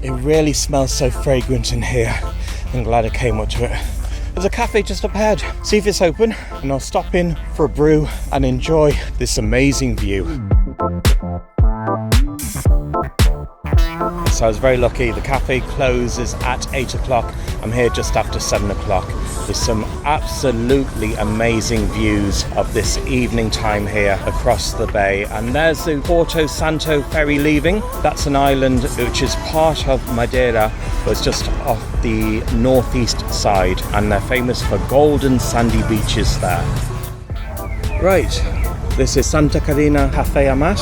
It really smells so fragrant in here. I'm glad I came up to it. There's a cafe just up ahead. See if it's open and I'll stop in for a brew and enjoy this amazing view. So I was very lucky. The cafe closes at 8 o'clock. I'm here just after 7 o'clock. There's some absolutely amazing views of this evening time here across the bay. And there's the Porto Santo ferry leaving. That's an island which is part of Madeira, but it's just off the northeast side. And they're famous for golden sandy beaches there. Right, this is Santa Carina Café Amat.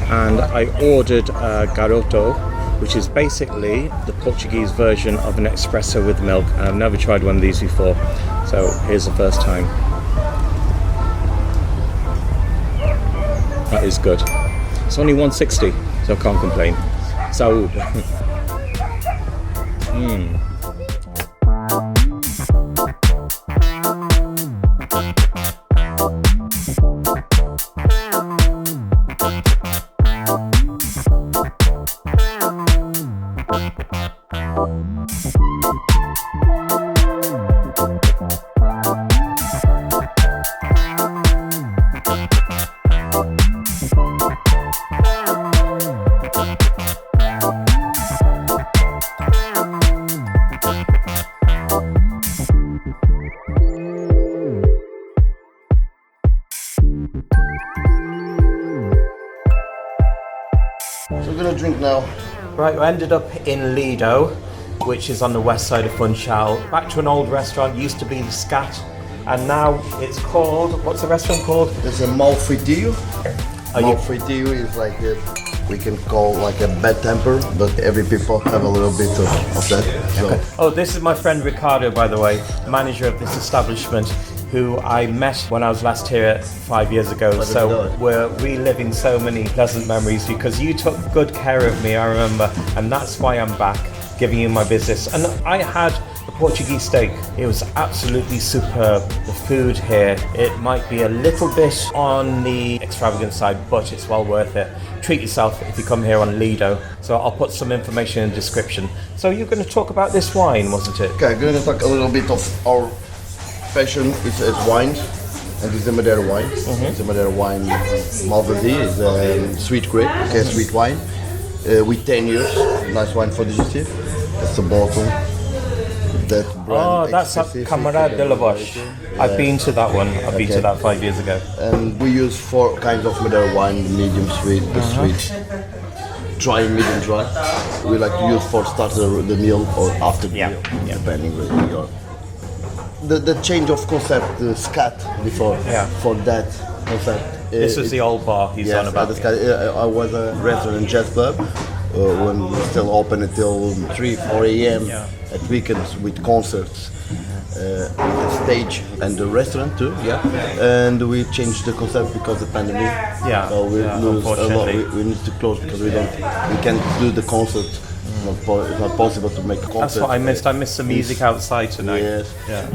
And I ordered a garoto, which is basically the Portuguese version of an espresso with milk. And I've never tried one of these before, so here's the first time. That is good. It's only 160, so I can't complain. Saúde. Drink now. Right, we ended up in Lido, which is on the west side of Funchal. Back to an old restaurant, used to be the Scat, and now it's called, what's the restaurant called? It's a Mau.Feitio. Mau.Feitio is like we can call like a bad temper, but every people have a little bit of that. So. Okay. Oh, this is my friend Ricardo, by the way, manager of this establishment, who I met when I was last here 5 years ago. So we're reliving so many pleasant memories because you took good care of me, I remember, and that's why I'm back giving you my business. And I had a Portuguese steak. It was absolutely superb. The food here, it might be a little bit on the extravagant side, but it's well worth it. Treat yourself if you come here on Lido. So I'll put some information in the description. So you're going to talk about this wine, wasn't it? Okay, I'm going to talk a little bit of our passion is wine, and it's a Madeira wine. It's a Madeira wine. Mau.Feitio is a sweet grape, sweet wine, with 10 years. Nice wine for digestive. That's the bottle. That brand. Oh, that's Camarada de la Bosch. I've been to that one. I've been to that 5 years ago. And we use 4 kinds of Madeira wine: medium sweet, sweet, dry, medium dry. We like to use for starter the meal or after the meal, depending on your. The change of concept, the Scat before, for that concept. This was the old bar he's on about. I was a restaurant jazz club when we still open until 3-4 a.m. At weekends with concerts, with the stage and the restaurant too. And we changed the concept because of the pandemic. So we lose a lot. We need to close because we can't do the concerts. It's not possible to make a concert. That's what I missed. I missed the music outside tonight. Yes.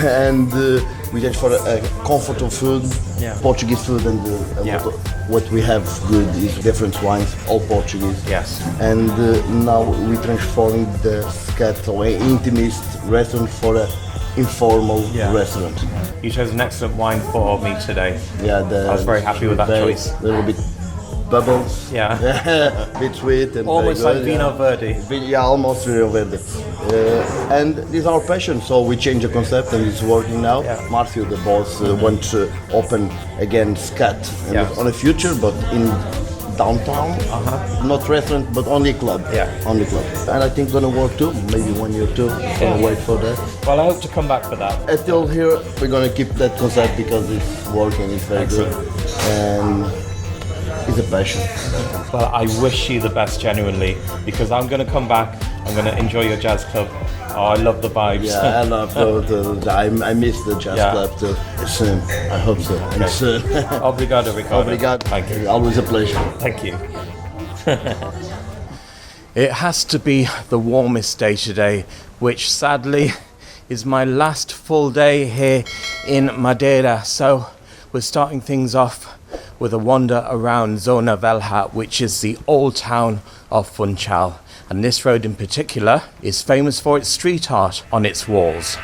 And we just for a comfort of food, Portuguese food, and what we have good is different wines, all Portuguese. Yes. And now we transforming the Scat or intimate restaurant for a informal restaurant. You chose an excellent wine for me today. I was very happy with that choice. A little bit bubbles. Bit sweet and almost very like good, Vino Verde. Almost Vino Verde. And this is our passion, so we change the concept and it's working now. Marcio, the boss, wants to open again Scat on the future, but in downtown, not restaurant, but only club. Only club. And I think gonna work too, maybe 1 year or 2. Gonna wait for that. Well, I hope to come back for that. Until here, we're gonna keep that concept because it's working, it's very good. And it's always a passion. Well, I wish you the best, genuinely, because I'm going to come back. I'm going to enjoy your jazz club. Oh, I love the vibes. Yeah, I love I miss the jazz club too. Soon, I hope so. Okay. And soon. Obrigado, Ricardo. Obrigado. Thank you. Always a pleasure. Thank you. It has to be the warmest day today, which sadly is my last full day here in Madeira. So we're starting things off with a wander around Zona Valha, which is the old town of Funchal. And this road in particular is famous for its street art on its walls.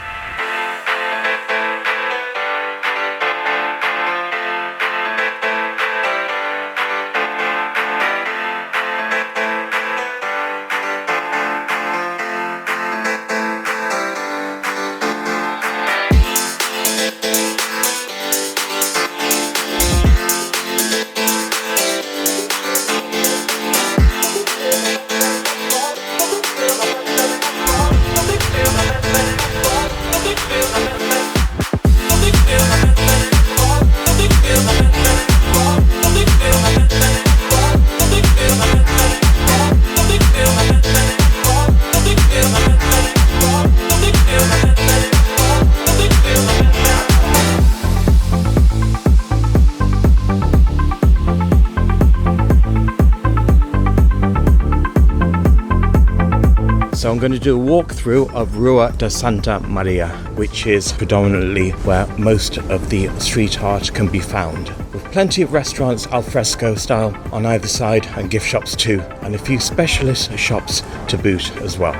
So I'm going to do a walkthrough of Rua de Santa Maria, which is predominantly where most of the street art can be found, with plenty of restaurants al fresco style on either side and gift shops too, and a few specialist shops to boot as well.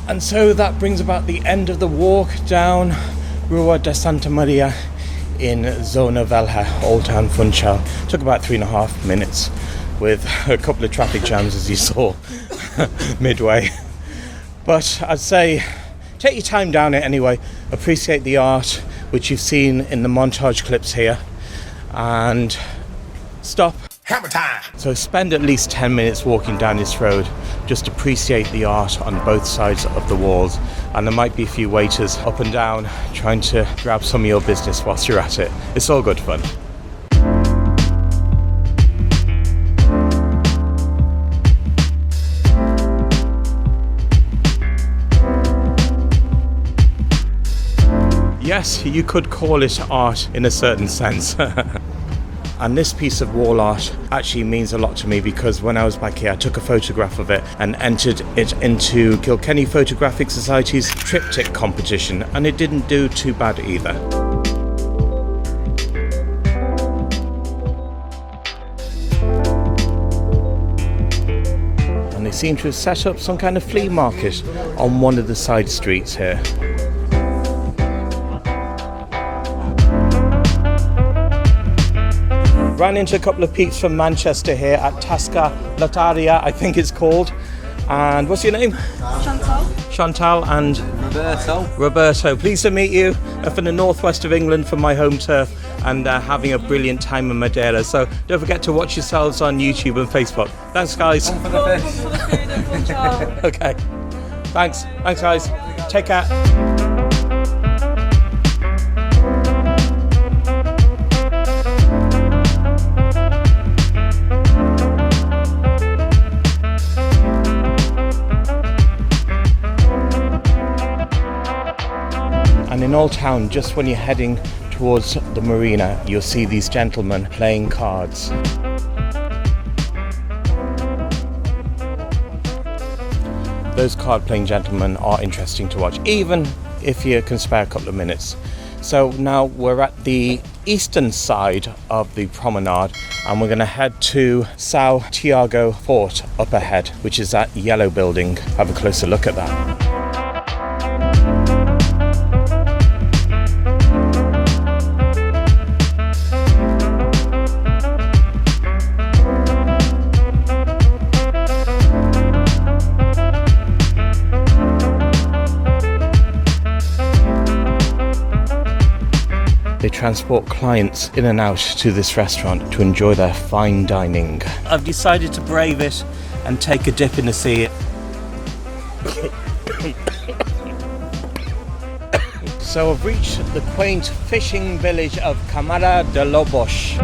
And so that brings about the end of the walk down Rua de Santa Maria in Zona Valha, Old Town Funchal. Took about 3.5 minutes with a couple of traffic jams, as you saw, midway. But I'd say take your time down it anyway, appreciate the art, which you've seen in the montage clips here, and stop. Hammer time! So spend at least 10 minutes walking down this road, just appreciate the art on both sides of the walls, and there might be a few waiters up and down trying to grab some of your business whilst you're at it. It's all good fun. Yes, you could call it art in a certain sense. And this piece of wall art actually means a lot to me, because when I was back here I took a photograph of it and entered it into Kilkenny Photographic Society's triptych competition, and it didn't do too bad either. And they seem to have set up some kind of flea market on one of the side streets here. Ran into a couple of peeps from Manchester here at Tasca Lataria, I think it's called. And what's your name? Chantal and Roberto. Pleased to meet you from the northwest of England, from my home turf, and having a brilliant time in Madeira. So don't forget to watch yourselves on YouTube and Facebook. Thanks, guys. Okay. Thanks, guys. Take care. And in Old Town, just when you're heading towards the Marina, you'll see these gentlemen playing cards. those card-playing gentlemen are interesting to watch, even if you can spare a couple of minutes. So now we're at the eastern side of the promenade, and we're going to head to São Tiago Fort up ahead, which is that yellow building. Have a closer look at that. They transport clients in and out to this restaurant to enjoy their fine dining. I've decided to brave it and take a dip in the sea. So I've reached the quaint fishing village of Camara de Lobos.